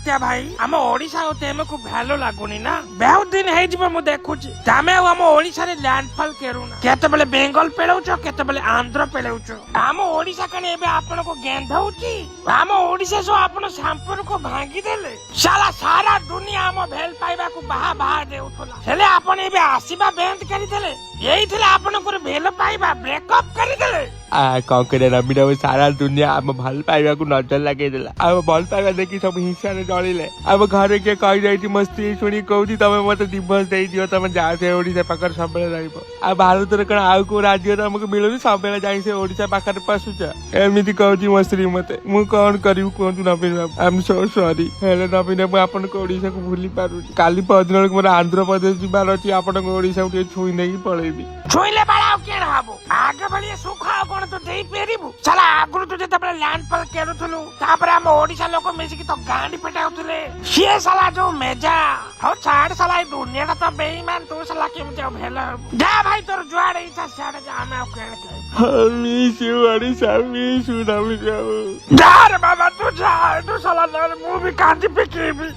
तात्या भाई आम ओडिशा तुमको भलो लगुनि ना बहुत दिन है मु देखुची तमे आम ओडिशा रे लैंडफॉल करूना केतबेले बेंगल पेलौछ केतबेले आंध्र पेलौछ आम ओडिशा कने एबे आपन को गेंधौची आम ओडिशा सो आपन संपर्क को भांगी देले साला सारा दुनिया आम भेल पाइबा को बाहा बाहा देउथला हेले आपन एबे आसीबा बेंद करि देले यही थिले आपन को भेल पाइबा ब्रेकअप करि देले कौन करे रवि सारा दुनिया आम भल पाइबा को नजर लगे देला आम भल पाइबा देखी सब हिंसा ने डरिले आम घरे के कहि जाई मो स्त्री सुनी कहूची तमे मते डिवोर्स देई दियो तमे जा से ओडिशा पाकर सबले रहइबो आ भारत रे कण आउ को राज्य हमको मिलुनी सबले जाई से ओडिशा पाकर पसुच एमिति कहूची मो स्त्री मते मु कोन करिउ कोंतु नवीन बाबू आई एम सो सॉरी हेले नवीन बाबू आपन को ओडिशा को भूली पारु काली पदिन मोर आंध्र प्रदेश जिबार अछि आपन को ओडिशा के छुई नै पळेबी छुईले बाळाओ केन हाबो आगे बलिए सुखा कोन तो देई पेरिबु साला आगुरु तो जतबे लैंडफॉल केरुथलु तापरे हम ओडिशा लोक मिसी की तो गांडी पेटाउथले से साला जो मेजा हो छाड़ साला ई दुनिया का तो बेईमान तू साला केमते भेला जा भाई तोर जुआड़ इच्छा छाड़ जा हम केन के miss you Odisha miss you Naveen बाबू जा रे बाबा तू जा तू साला मु भी कांदी पे केबी